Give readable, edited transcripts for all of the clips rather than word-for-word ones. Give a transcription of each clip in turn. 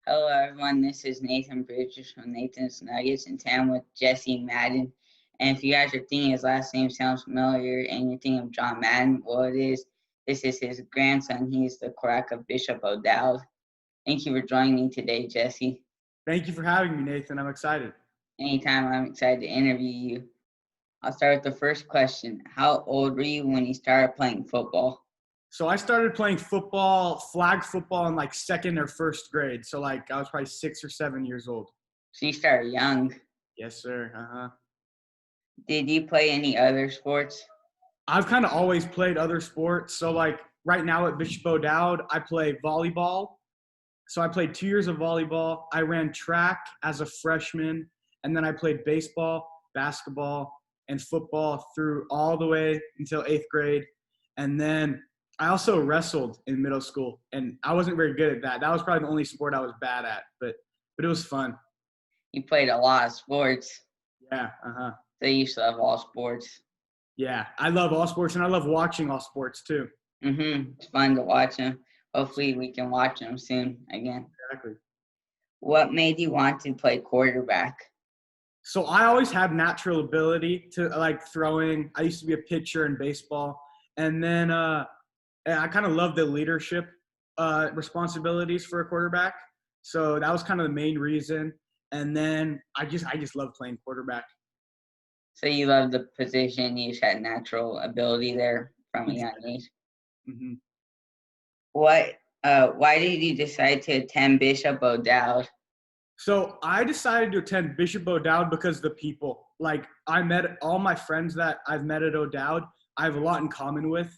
Hello, everyone. This is Nathan Bridges from Nathan's Nuggets, and today I'm with Jesse Madden. And if you guys are thinking his last name sounds familiar and you're thinking of John Madden, well, it is. This is his grandson. He's the quarterback of Bishop ODowd. Thank you for joining me today, Jesse. Thank you for having me, Nathan. I'm excited. Anytime, I'm excited to interview you. I'll start with the first question. How old were you when you started playing football? So I started playing football, flag football, in like second or first grade. So I was probably 6 or 7 years old. So you started young. Yes, sir. Uh-huh. Did you play any other sports? I've kind of always played other sports. So right now at Bishop ODowd, I play volleyball. So I played 2 years of volleyball. I ran track as a freshman, and then I played baseball, basketball, and football through all the way until 8th grade. And then I also wrestled in middle school, and I wasn't very good at that. That was probably the only sport I was bad at, but it was fun. You played a lot of sports. Yeah, uh-huh. So you used to love all sports. Yeah, I love all sports, and I love watching all sports too. It's fun to watch them. Hopefully, we can watch them soon again. Exactly. What made you want to play quarterback? So I always had natural ability to like throwing. I used to be a pitcher in baseball, and then I kind of love the leadership responsibilities for a quarterback. So that was kind of the main reason. And then I just love playing quarterback. So you love the position. You just had natural ability there from a young age. Mm-hmm. Why did you decide to attend Bishop ODowd? So I decided to attend Bishop ODowd because the people. Like I met all my friends that I've met at ODowd. I have a lot in common with.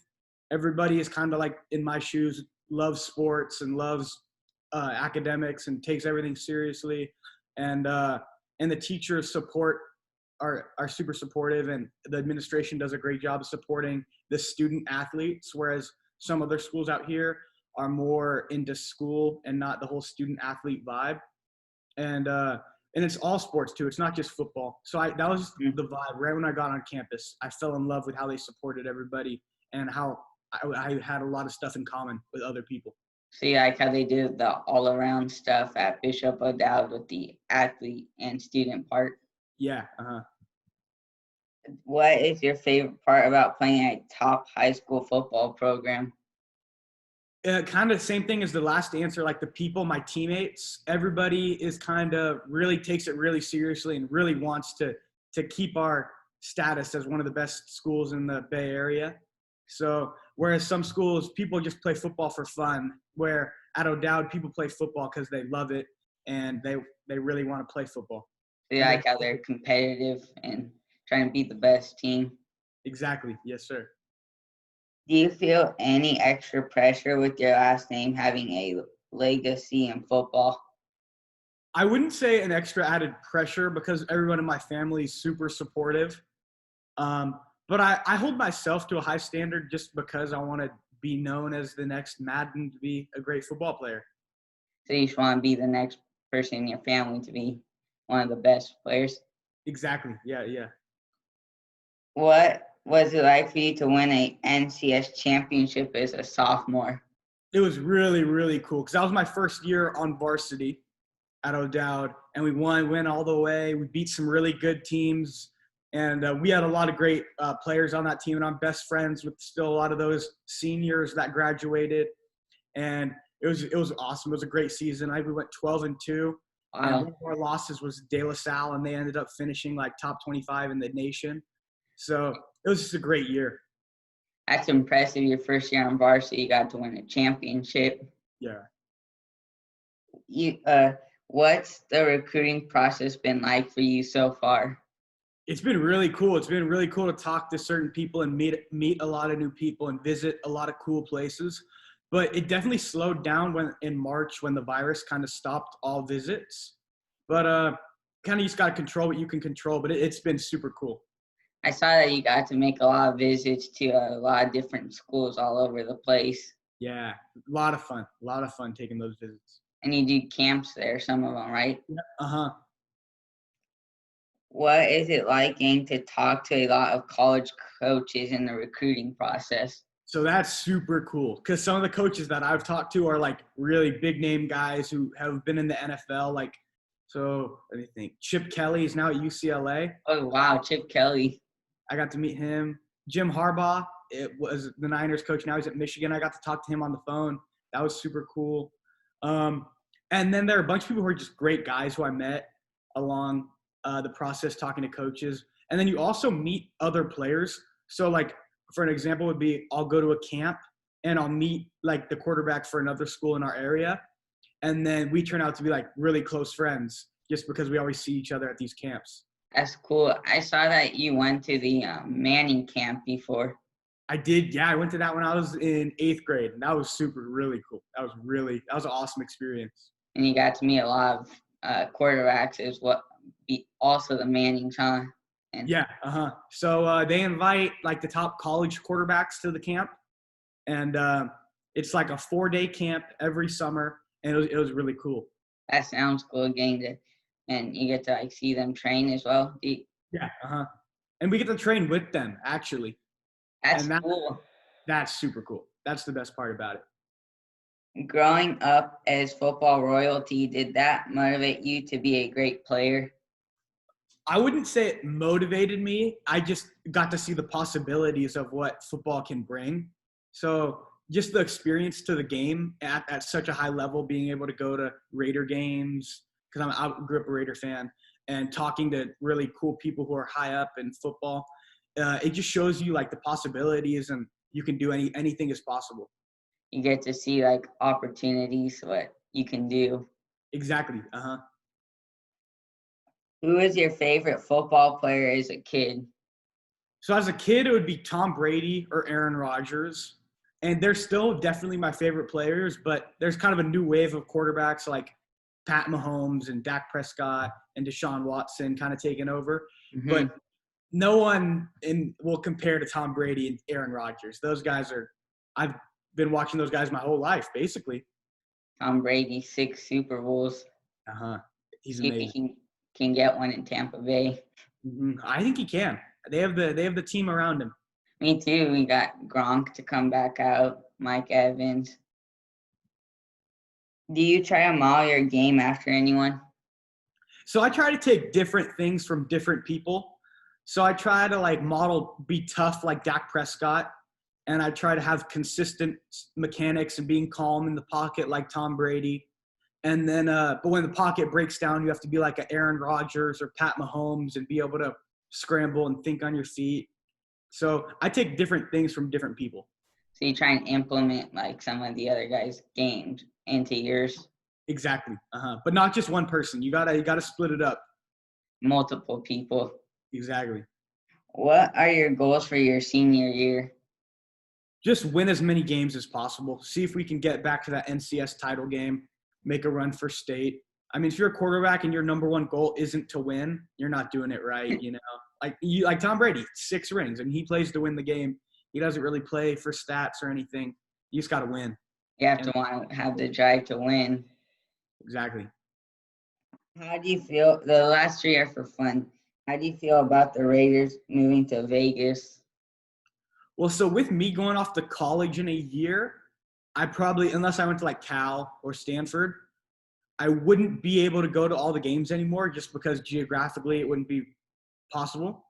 Everybody is kind of like in my shoes, loves sports and loves academics and takes everything seriously. And the teachers are super supportive, and the administration does a great job of supporting the student athletes, whereas some other schools out here are more into school and not the whole student athlete vibe. And it's all sports too. It's not just football. So that was the vibe right when I got on campus. I fell in love with how they supported everybody and how I had a lot of stuff in common with other people. So you like how they do the all-around stuff at Bishop ODowd with the athlete and student part? Yeah. Uh-huh. What is your favorite part about playing a top high school football program? Kind of the same thing as the last answer, like the people, my teammates, everybody is kind of really takes it really seriously and really wants to keep our status as one of the best schools in the Bay Area. So whereas some schools, people just play football for fun, where at ODowd, people play football because they love it and they really want to play football. So you like how they're competitive and trying to beat the best team? Exactly. Yes, sir. Do you feel any extra pressure with your last name having a legacy in football? I wouldn't say an extra added pressure because everyone in my family is super supportive. But I hold myself to a high standard just because I want to be known as the next Madden to be a great football player. So you just want to be the next person in your family to be one of the best players? Exactly. Yeah, yeah. What was it like for you to win a NCAA championship as a sophomore? It was really, really cool because that was my first year on varsity at ODowd, and we went all the way. We beat some really good teams, and we had a lot of great players on that team, and I'm best friends with still a lot of those seniors that graduated, and it was awesome. It was a great season. We went 12-2, and Wow, one of our losses was De La Salle, and they ended up finishing like top 25 in the nation. So it was just a great year. that's impressive. Your first year on varsity, you got to win a championship. Yeah. You, what's the recruiting process been like for you so far? It's been really cool. It's been really cool to talk to certain people and meet a lot of new people and visit a lot of cool places. But it definitely slowed down in March when the virus kind of stopped all visits. But kind of just got to control what you can control. But it's been super cool. I saw that you got to make a lot of visits to a lot of different schools all over the place. Yeah, a lot of fun. A lot of fun taking those visits. And you do camps there, some of them, right? Yeah. Uh-huh. What is it like getting to talk to a lot of college coaches in the recruiting process? So that's super cool because some of the coaches that I've talked to are like really big name guys who have been in the NFL. Like, so let me think. Chip Kelly is now at UCLA. Oh, wow, Chip Kelly. I got to meet him. Jim Harbaugh, it was the Niners coach. Now he's at Michigan. I got to talk to him on the phone. That was super cool. And then there are a bunch of people who are just great guys who I met along the process talking to coaches. And then you also meet other players. So like, for an example would be I'll go to a camp and I'll meet like the quarterback for another school in our area. And then we turn out to be like really close friends just because we always see each other at these camps. That's cool. I saw that you went to the Manning camp before. I did. Yeah. I went to that when I was in 8th grade and that was really cool. That was an awesome experience. And you got to meet a lot of quarterbacks as well. Also the Mannings, huh? And yeah. So they invite like the top college quarterbacks to the camp, and it's like a 4-day camp every summer, and it was really cool. That sounds cool, and you get to like see them train as well. Yeah. And we get to train with them actually. That's cool. That's super cool. That's the best part about it. Growing up as football royalty, did that motivate you to be a great player? I wouldn't say it motivated me. I just got to see the possibilities of what football can bring. So just the experience to the game at such a high level, being able to go to Raider games, because I grew up a Raider fan, and talking to really cool people who are high up in football, it just shows you like the possibilities, and you can do anything is possible. You get to see like opportunities, what you can do. Exactly. Who was your favorite football player as a kid? So as a kid, it would be Tom Brady or Aaron Rodgers. And they're still definitely my favorite players, but there's kind of a new wave of quarterbacks like Pat Mahomes and Dak Prescott and Deshaun Watson kind of taking over. Mm-hmm. But no one will compare to Tom Brady and Aaron Rodgers. Those guys I've been watching those guys my whole life, basically. Tom Brady, 6 Super Bowls. He's amazing. He can get one in Tampa Bay. Mm-hmm. I think he can. They have the team around him. Me too. We got Gronk to come back out, Mike Evans. Do you try to model your game after anyone? So I try to take different things from different people. So I try to like be tough like Dak Prescott, and I try to have consistent mechanics and being calm in the pocket like Tom Brady. And then, but when the pocket breaks down, you have to be like an Aaron Rodgers or Pat Mahomes and be able to scramble and think on your feet. So I take different things from different people. So you try and implement like some of the other guys' games into yours. Exactly. But not just one person. You gotta split it up. Multiple people. Exactly. What are your goals for your senior year? Just win as many games as possible. See if we can get back to that NCS title game. Make a run for state. I mean, if you're a quarterback and your number one goal isn't to win, you're not doing it right, you know. Like Tom Brady, 6 rings, and he plays to win the game. He doesn't really play for stats or anything. You just got to win. You have to want to have the drive to win. Exactly. How do you feel? The last 3 are for fun. How do you feel about the Raiders moving to Vegas? Well, so with me going off to college in a year, I probably, unless I went to like Cal or Stanford, I wouldn't be able to go to all the games anymore just because geographically it wouldn't be possible.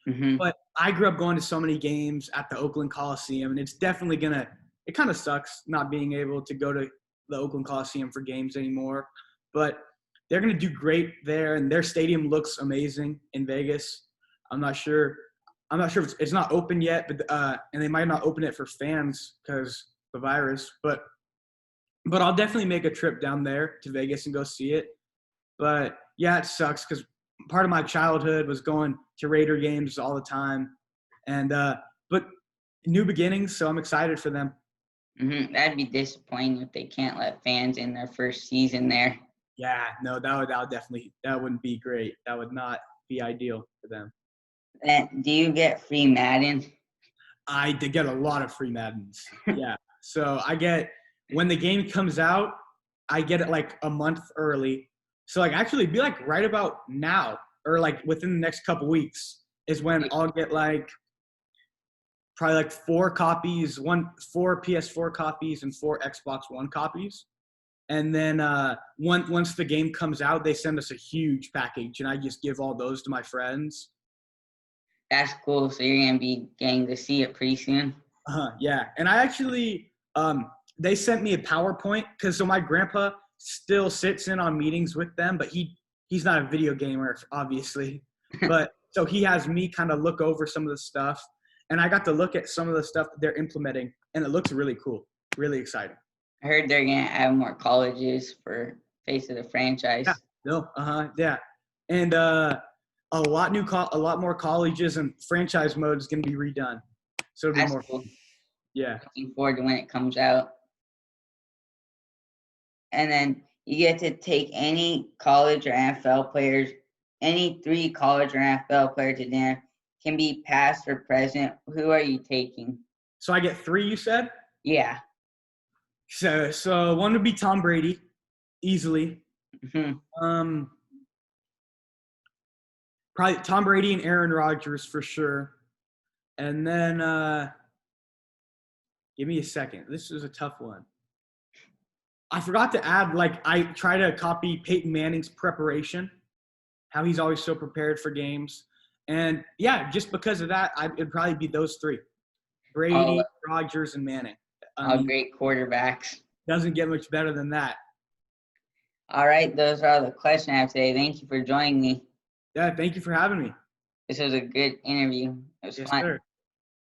Mm-hmm. But I grew up going to so many games at the Oakland Coliseum, and it's definitely it kind of sucks not being able to go to the Oakland Coliseum for games anymore. But they're going to do great there, and their stadium looks amazing in Vegas. I'm not sure if it's not open yet, but and they might not open it for fans because the virus, but I'll definitely make a trip down there to Vegas and go see it. But yeah, it sucks because part of my childhood was going to Raider games all the time, and but new beginnings, so I'm excited for them. Mm-hmm. That'd be disappointing if they can't let fans in their first season there. Yeah, no, that wouldn't be great. That would not be ideal for them. And do you get free Madden? I did get a lot of free Maddens. Yeah. So I get, when the game comes out, I get it like a month early. So like actually it'd be like right about now or like within the next couple weeks is when I'll get like probably like 4 copies, 4 PS4 copies and 4 Xbox One copies. And then once the game comes out, they send us a huge package, and I just give all those to my friends. That's cool. So you're gonna be getting to see it pretty soon. Yeah, and I actually they sent me a PowerPoint because so my grandpa still sits in on meetings with them, but he's not a video gamer, obviously. But so he has me kind of look over some of the stuff, and I got to look at some of the stuff that they're implementing, and it looks really cool, really exciting. I heard they're gonna add more colleges for face of the franchise. Yeah. No. Yeah. And a lot more colleges, and franchise mode is going to be redone. So it'll be That's more cool. Yeah. Looking forward to when it comes out. And then you get to take any college or NFL players, any 3 college or NFL players to dinner. Can be past or present. Who are you taking? So I get 3, you said? Yeah. So one would be Tom Brady, easily. Mm-hmm. Probably Tom Brady and Aaron Rodgers for sure. And then give me a second. This is a tough one. I forgot to add, like, I try to copy Peyton Manning's preparation, how he's always so prepared for games. And, yeah, just because of that, it'd probably be those 3. Brady, Rodgers, and Manning. All great quarterbacks. Doesn't get much better than that. All right, those are all the questions I have today. Thank you for joining me. Yeah, thank you for having me. This was a good interview. It was fun. Sir.